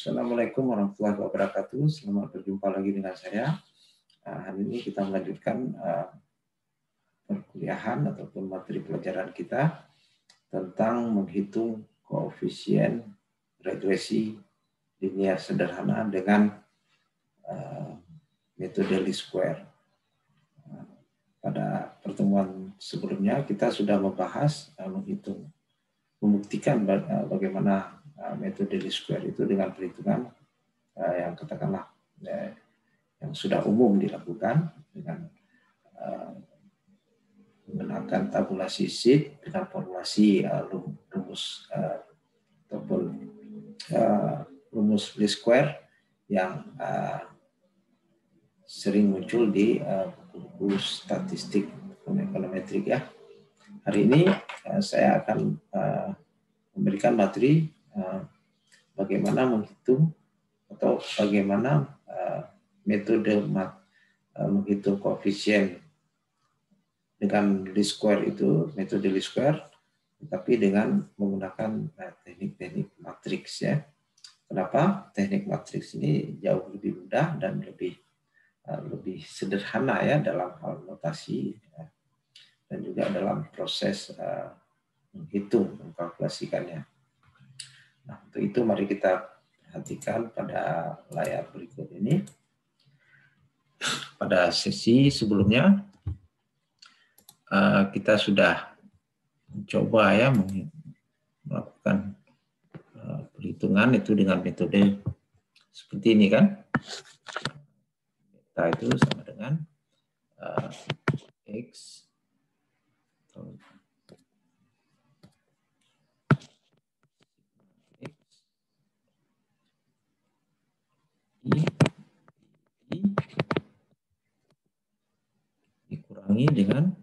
Assalamualaikum warahmatullahi wabarakatuh. Selamat berjumpa lagi dengan saya. Hari ini kita melanjutkan perkuliahan ataupun materi pelajaran kita tentang menghitung koefisien regresi linear sederhana dengan metode least square. Pada pertemuan sebelumnya kita sudah membahas membuktikan bagaimana metode least square itu dengan perhitungan yang katakanlah yang sudah umum dilakukan dengan menggunakan tabulasi sheet dengan formulasi rumus ataupun rumus least square yang sering muncul di buku statistik ekonometrik ya. Hari ini saya akan memberikan materi bagaimana menghitung atau bagaimana metode menghitung koefisien dengan least square itu, metode least square, tetapi dengan menggunakan teknik-teknik matriks ya. Kenapa? Teknik matriks ini jauh lebih mudah dan lebih sederhana ya dalam hal notasi ya, dan juga dalam proses menghitung, mengkalkulasikannya. Nah, untuk itu mari kita perhatikan pada layar berikut ini. Pada sesi sebelumnya kita sudah mencoba ya melakukan perhitungan itu dengan metode seperti ini kan. Beta itu sama dengan X atau I dikurangi dengan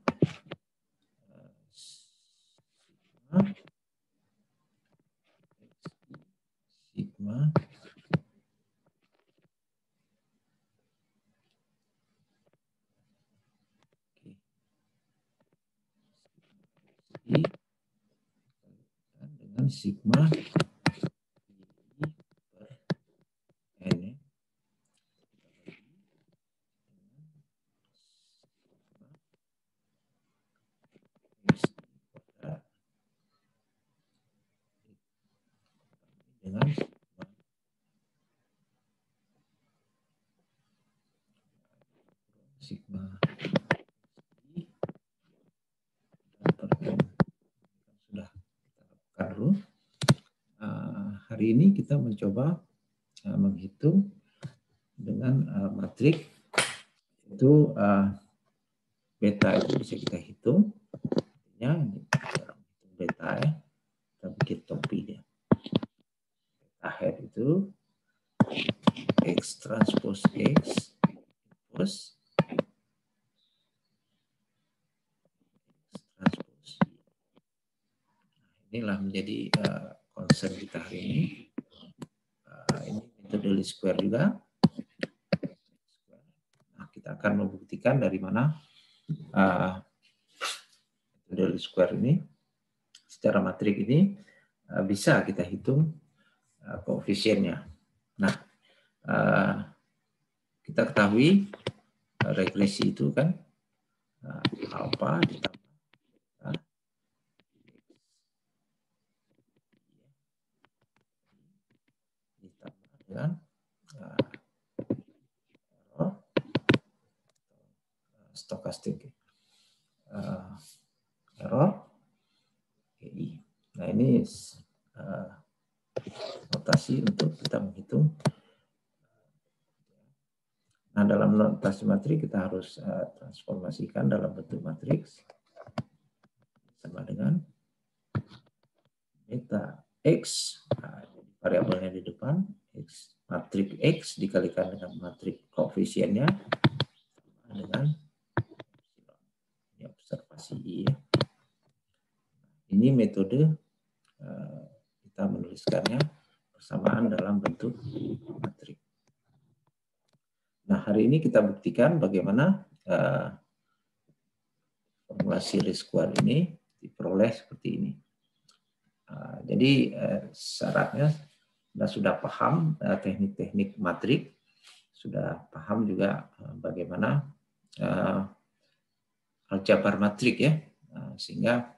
sigma dengan sigma per n dengan sigma sudah kita lakukan dulu. Hari ini kita mencoba menghitung dengan matrik itu beta itu bisa kita hitung ya, ini cara menghitung beta ya, kita bikin topi dia. Beta head itu X transpose X plus transpose Y. Inilah menjadi concern kita hari ini. Ini metode least square juga. Nah, kita akan membuktikan dari mana metode least square ini secara matrik ini bisa kita hitung koefisiennya. Nah, kita ketahui regresi itu kan alfa ditambah dengan stokastik error GI. Nah, ini notasi untuk kita menghitung. Nah, dalam notasi matrik kita harus transformasikan dalam bentuk matriks sama dengan beta X, variabelnya di depan, X, matrik X dikalikan dengan matrik koefisiennya sama dengan ini observasi I ya. Ini metode kita menuliskannya bersamaan dalam bentuk matrik. Nah, hari ini kita buktikan bagaimana formulasi least square ini diperoleh seperti ini. Jadi syaratnya sudah paham teknik-teknik matrik, sudah paham juga bagaimana aljabar matrik ya, sehingga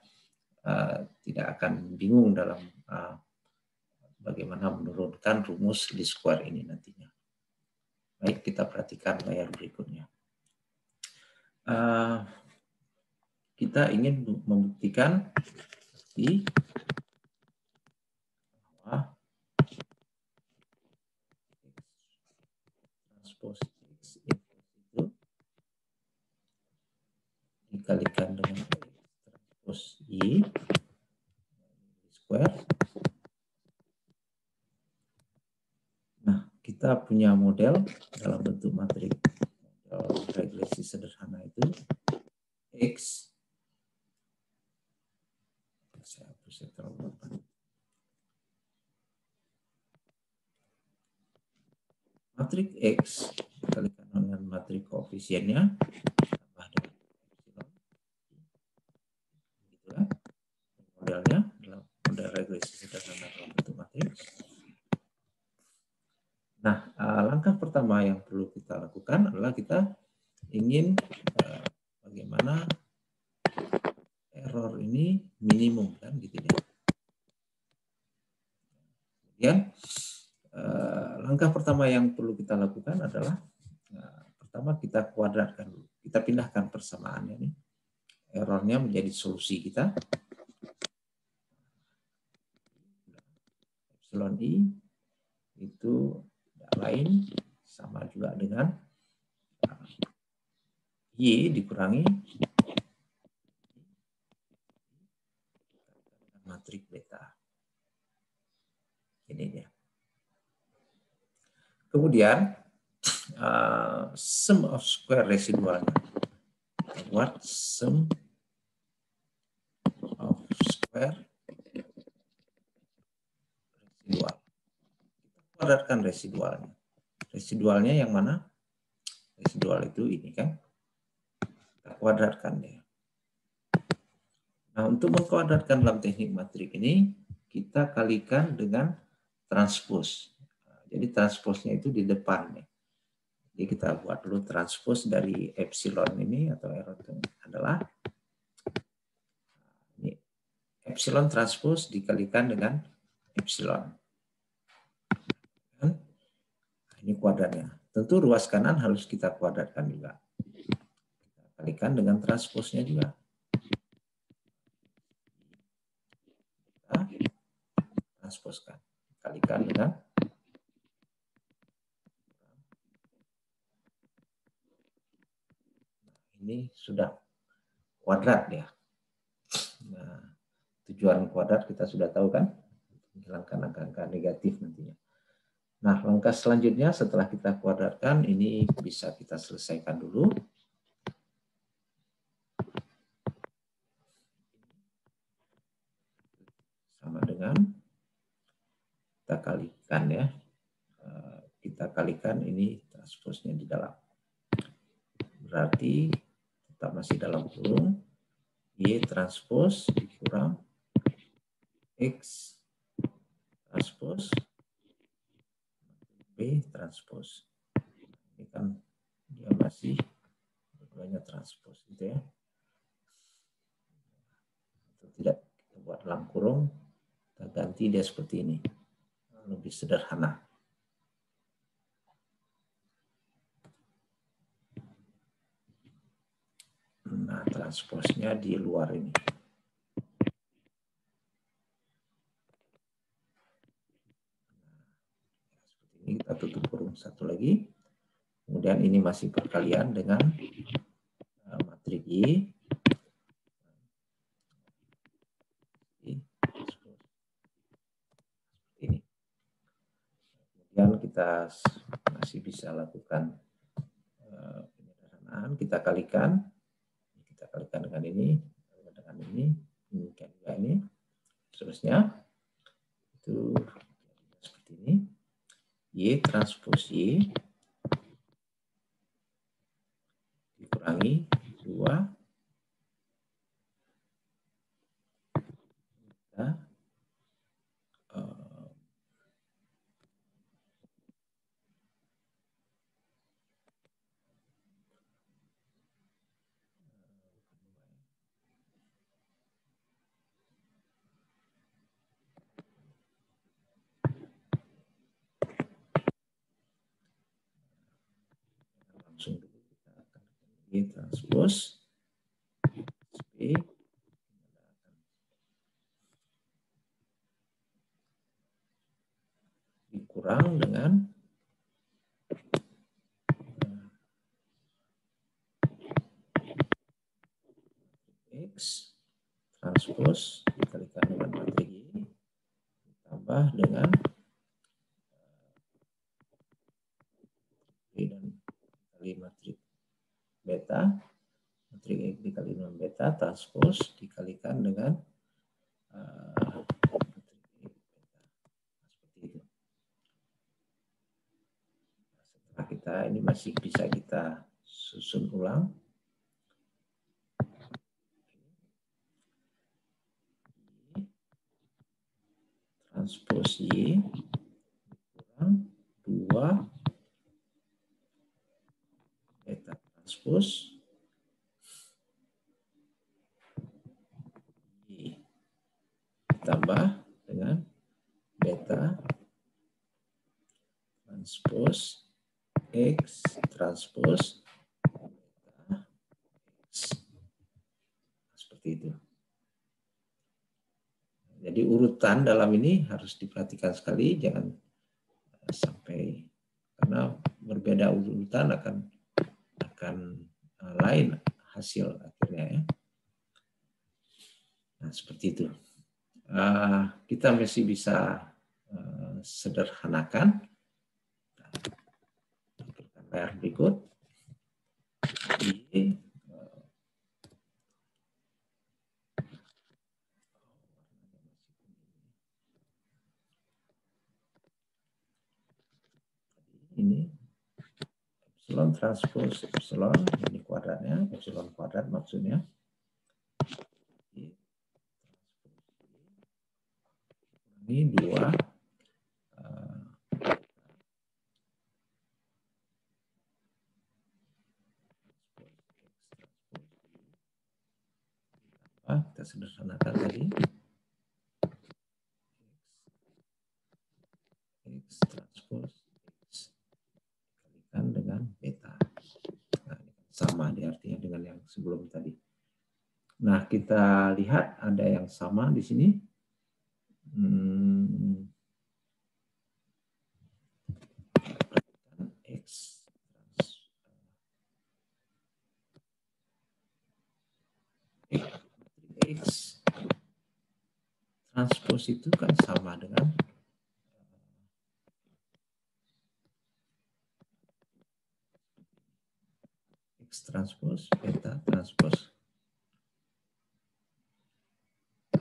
tidak akan bingung dalam bagaimana menurunkan rumus least square ini nantinya. Baik, kita perhatikan layar berikutnya. Kita ingin membuktikan di bahwa transpose X itu dikalikan dengan transpose Y square. Nah, kita punya model dalam bentuk matrik model regresi sederhana itu X. Saya hapus terlalu banyak. Matrik X dikalikan dengan matrik koefisiennya tambah dengan epsilon. Begitulah modelnya dalam model regresi sederhana dalam bentuk matriks. Nah, langkah pertama yang perlu kita lakukan adalah kita ingin bagaimana error ini minimum kan gitu ya. Kemudian langkah pertama yang perlu kita lakukan adalah pertama kita kuadratkan dulu. Kita pindahkan persamaannya nih. Errornya menjadi solusi kita. Epsilon I itu tidak lain sama juga dengan Y dikurangi matrik beta. Ini dia. Kemudian sum of square residualnya. Buat sum of square residual. Kita kuadratkan residualnya. Residualnya yang mana? Residual itu ini kan. Kita kuadratkan ya. Nah, untuk mengkuadratkan dalam teknik matrik ini, kita kalikan dengan transpose. Jadi transposnya itu di depan. Jadi kita buat dulu transpose dari epsilon ini atau error itu adalah ini, epsilon transpose dikalikan dengan epsilon. Ini kuadratnya. Tentu ruas kanan harus kita kuadratkan juga. Kita kalikan dengan transposnya juga. Kita transposkan. Kalikan dengan ini sudah kuadrat ya. Nah, tujuan kuadrat kita sudah tahu kan? Menghilangkan angka-angka negatif nantinya. Nah, langkah selanjutnya setelah kita kuadratkan, ini bisa kita selesaikan dulu. Sama dengan kita kalikan ya. Kita kalikan ini transposnya di dalam. Berarti tetap masih dalam kurung. Y transpose dikurang X transpose B transpose. Ini kan dia masih dua-duanya transpose gitu ya. Atau tidak kita buat dalam kurung, kita ganti dia seperti ini. Lebih sederhana. Nah, transposnya di luar ini. Ini kita tutup kurung satu lagi. Kemudian ini masih perkalian dengan matrik Y. Ini. Kemudian kita masih bisa lakukan penyederhanaan. Kita kalikan dengan ini, demikian juga ini. Seterusnya itu seperti ini. Y transpose Y dikurangi 2 kita Y transpose P dikurang dengan X transpose dikalikan dengan matrik Y ditambah dengan Y dan dikali matrik beta, matrik X dikali dengan beta transpose dikalikan dengan matrik Y beta. Seperti itu. Setelah kita ini masih bisa kita susun ulang. Transpose Y kurang 2 beta transpose Y ditambah dengan beta transpose X transpose beta X. Seperti itu. Jadi urutan dalam ini harus diperhatikan sekali, jangan sampai, karena berbeda urutan akan lain hasil akhirnya ya. Nah seperti itu. Kita masih bisa sederhanakan. Layar berikut. Ini epsilon transpose epsilon, ini kuadratnya, epsilon kuadrat maksudnya. Ini 2 kita sederhanakan tadi. X transpose X dikalikan dengan beta. Nah, sama di artinya dengan yang sebelum tadi. Nah, kita lihat ada yang sama di sini. X transpose itu kan sama dengan X transpose beta transpose.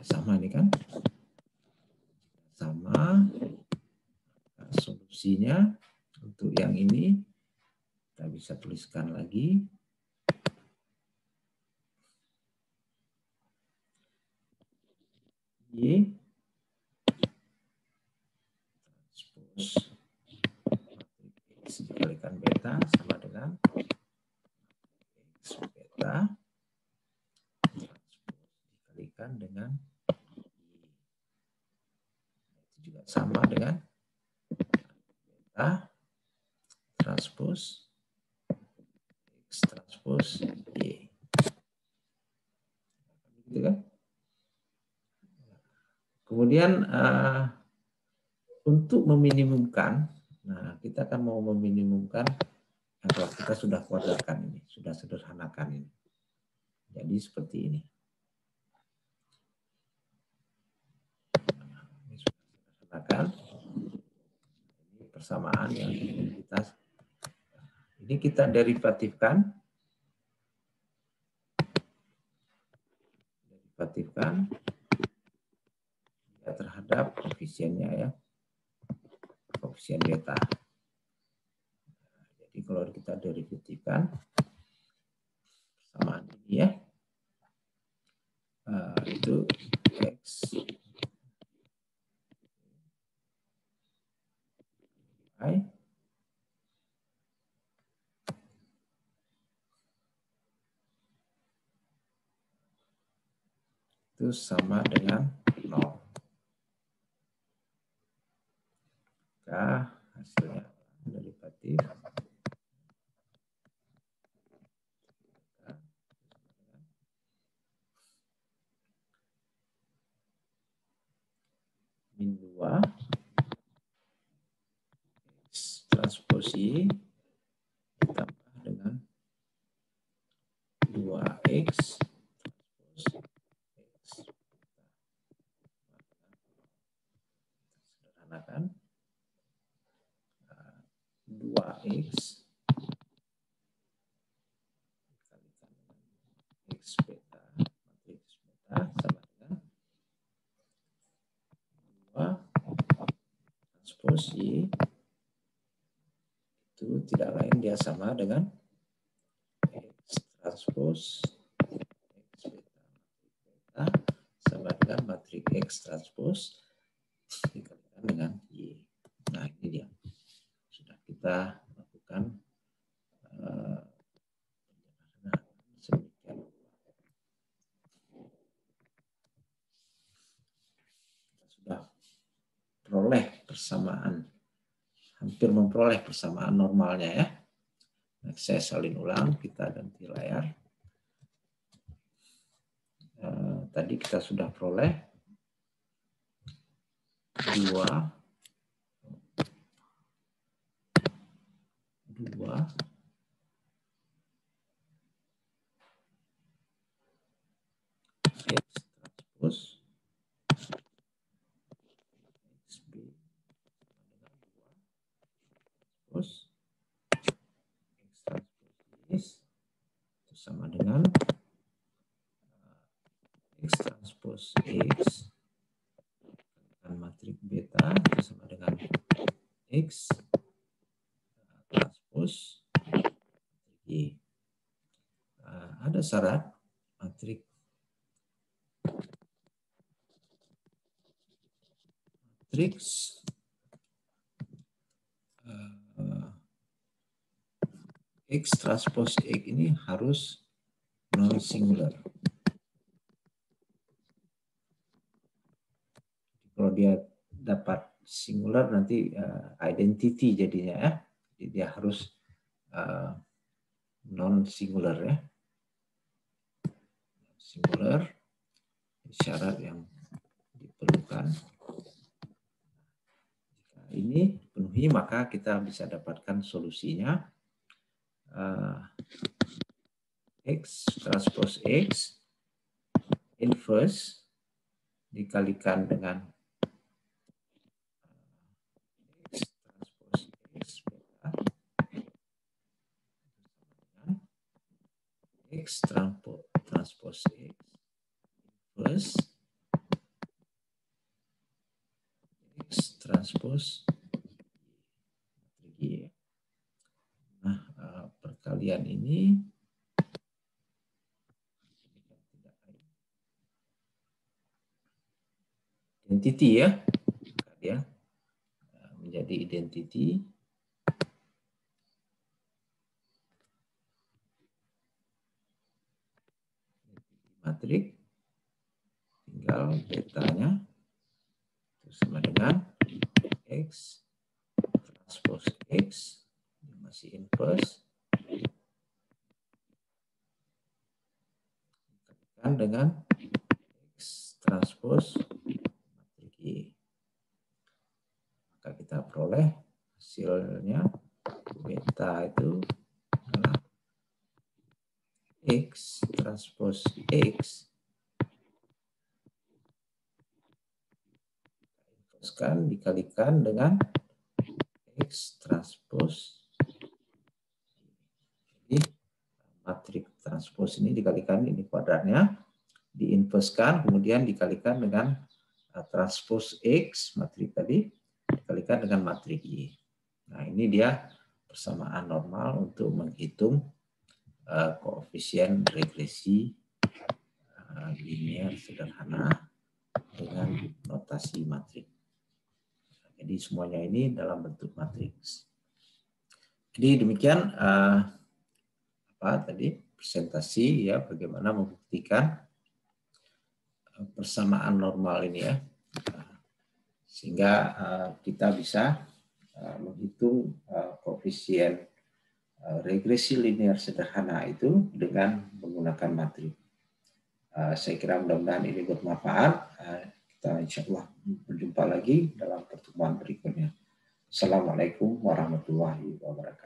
Sama ini kan? Sama. Nah, solusinya untuk yang ini kita bisa tuliskan lagi. Y transpose X dikalikan beta sama dengan X beta transpose dikalikan dengan Y. Itu juga sama dengan beta transpose X transpose Y. Gitu kan? Kemudian untuk meminimumkan, nah kita akan mau meminimumkan, kalau kita sudah kuadratkan ini, sudah sederhanakan ini. Jadi seperti ini. Ini sudah sederhanakan. Ini persamaan yang kita derivatifkan. Ya, terhadap koefisiennya ya. Koefisien beta. Jadi kalau kita derivatifkan persamaan ini ya. Itu X Y itu sama dengan 0. Maka hasilnya derivatif Y ditambah dengan 2X transpos X. Sederhanakan 2X dikalikan dengan X beta, matriks beta sama dengan 2 transpos Y, itu tidak lain dia sama dengan X transpos X beta sama dengan matriks X transpos dikalikan dengan Y. Nah, ini dia. Sudah kita lakukan sedemikian. Kita sudah peroleh persamaan, hampir memperoleh persamaan normalnya ya. Nah, saya salin ulang, kita ganti layar. Tadi kita sudah peroleh 2 X transpos XB transpos X transpos Y itu sama dengan X transpos X dan matriks beta itu sama dengan X transpos Y. Ada syarat matriks X transpos X ini harus non singular. Kalau dia dapat singular nanti identity jadinya ya. Jadi dia harus non singular ya. Singular syarat yang diperlukan. Jika ini dipenuhi maka kita bisa dapatkan solusinya X transpos X inverse dikalikan dengan X transpos X beta X transpos X plus X transpos Y. Nah, perkalian ini identity ya, dia menjadi identity matriks, tinggal betanya itu sama dengan X transpos X masih inverse dengan X transpos matriks Y. Maka kita peroleh hasilnya beta itu adalah X transpos X dikalikan dengan X transpos. Jadi matriks transpos ini dikalikan ini kuadratnya, diinverskan kemudian dikalikan dengan transpos X matriks tadi dikalikan dengan matriks Y. Nah, ini dia persamaan normal untuk menghitung koefisien regresi linear sederhana dengan notasi matriks. Jadi semuanya ini dalam bentuk matriks. Jadi demikian tadi presentasi ya bagaimana membuktikan persamaan normal ini ya, sehingga kita bisa menghitung koefisien regresi linear sederhana itu dengan menggunakan matriks. Saya kira mudah-mudahan ini bermanfaat. Kita insya Allah berjumpa lagi dalam pertemuan berikutnya. Assalamualaikum warahmatullahi wabarakatuh.